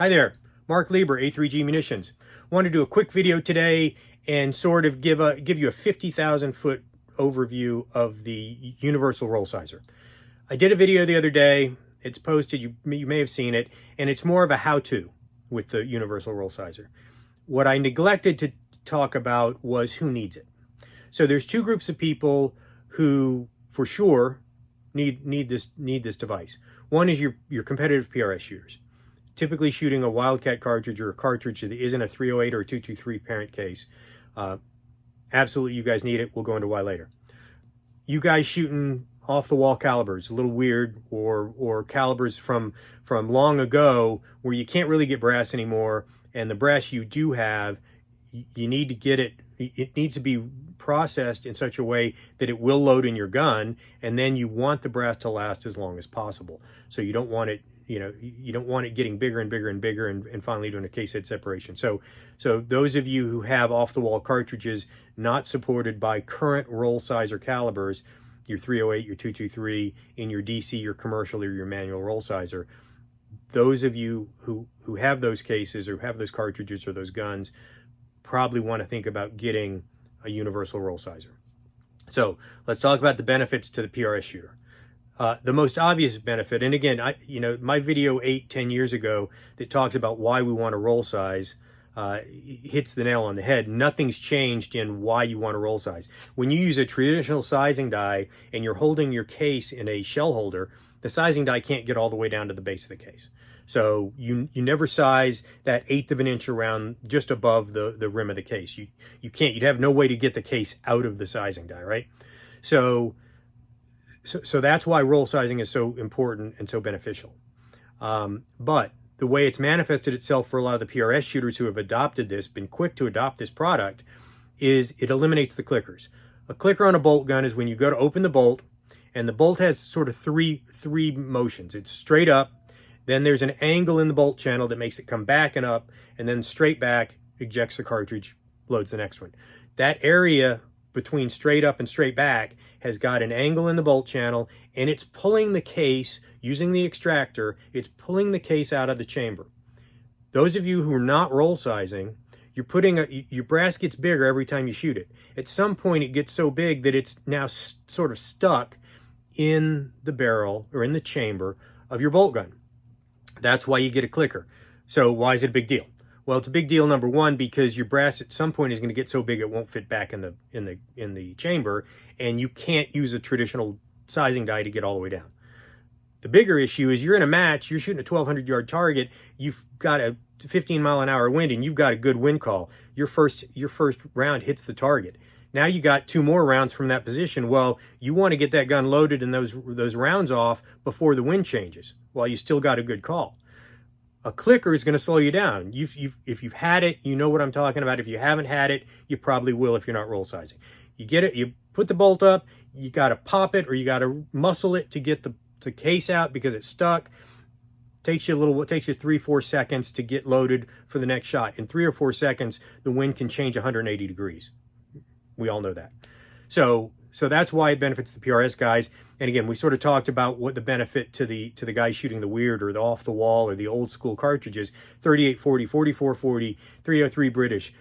Hi there, Mark Lieber, A3G Munitions. Want to do a quick video today and sort of give you a 50,000 foot overview of the universal Rollsizer. I did a video the other day. It's posted. You may have seen it, and it's more of a how-to with the universal Rollsizer. What I neglected to talk about was who needs it. So there's two groups of people who, for sure, need this device. One is your competitive PRS shooters, typically shooting a Wildcat cartridge or a cartridge that isn't a 308 or a 223 parent case. Absolutely, you guys need it. We'll go into why later. You guys shooting off-the-wall calibers, a little weird, or calibers from long ago where you can't really get brass anymore, and the brass you do have, you need to get it. It needs to be processed in such a way that it will load in your gun, and then you want the brass to last as long as possible. So you don't want it, you don't want it getting bigger and bigger and bigger and finally doing a case head separation. So those of you who have off-the-wall cartridges not supported by current Rollsizer calibers, your 308, your 223, in your DC, your commercial, or your manual Rollsizer, those of you who have those cases or have those cartridges or those guns probably want to think about getting a universal Rollsizer. So let's talk about the benefits to the PRS shooter. The most obvious benefit, and again, my video 8-10 years ago that talks about why we want to roll size hits the nail on the head. Nothing's changed in why you want to roll size. When you use a traditional sizing die and you're holding your case in a shell holder, the sizing die can't get all the way down to the base of the case. So you never size that 1/8 of an inch around just above the rim of the case. You can't. You'd have no way to get the case out of the sizing die, right? So that's why roll sizing is so important and so beneficial. But the way it's manifested itself for a lot of the PRS shooters who have adopted this, been quick to adopt this product, is it eliminates the clickers. A clicker on a bolt gun is when you go to open the bolt, and the bolt has sort of three motions. It's straight up, then there's an angle in the bolt channel that makes it come back and up, and then straight back, ejects the cartridge, loads the next one. That area between straight up and straight back has got an angle in the bolt channel, and it's pulling the case using the extractor. It's pulling the case out of the chamber. Those of you who are not roll sizing, your brass gets bigger every time you shoot it. At some point, it gets so big that it's now sort of stuck in the barrel or in the chamber of your bolt gun. That's why you get a clicker. So why is it a big deal? Well, it's a big deal, number one, because your brass at some point is going to get so big it won't fit back in the chamber, and you can't use a traditional sizing die to get all the way down. The bigger issue is you're in a match, you're shooting a 1,200 yard target, you've got a 15-mile-an-hour wind, and you've got a good wind call. Your first round hits the target. Now you got 2 more rounds from that position. Well, you want to get that gun loaded and those rounds off before the wind changes, while you still got a good call. A clicker is going to slow you down. If you've had it, you know what I'm talking about. If you haven't had it, you probably will if you're not roll sizing. You get it, you put the bolt up, you got to pop it or you got to muscle it to get the case out because it's stuck. It takes you 3-4 seconds to get loaded for the next shot. In 3 or 4 seconds, the wind can change 180 degrees. We all know that. So that's why it benefits the PRS guys. And again, we sort of talked about what the benefit to the guys shooting the weird or the off the wall or the old school cartridges, 3840, 4440, 303 British,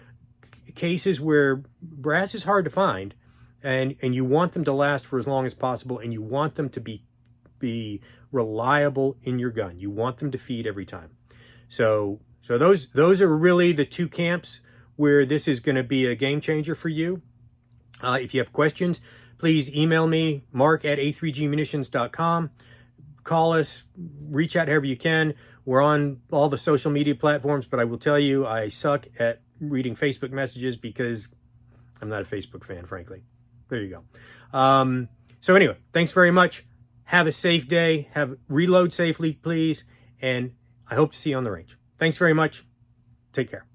cases where brass is hard to find, and you want them to last for as long as possible, and you want them to be reliable in your gun. You want them to feed every time. So those are really the two camps where this is going to be a game changer for you. If you have questions, please email me, mark@a3gmunitions.com. Call us, reach out however you can. We're on all the social media platforms, but I will tell you, I suck at reading Facebook messages because I'm not a Facebook fan, frankly. There you go. So anyway, thanks very much. Have a safe day. Reload safely, please. And I hope to see you on the range. Thanks very much. Take care.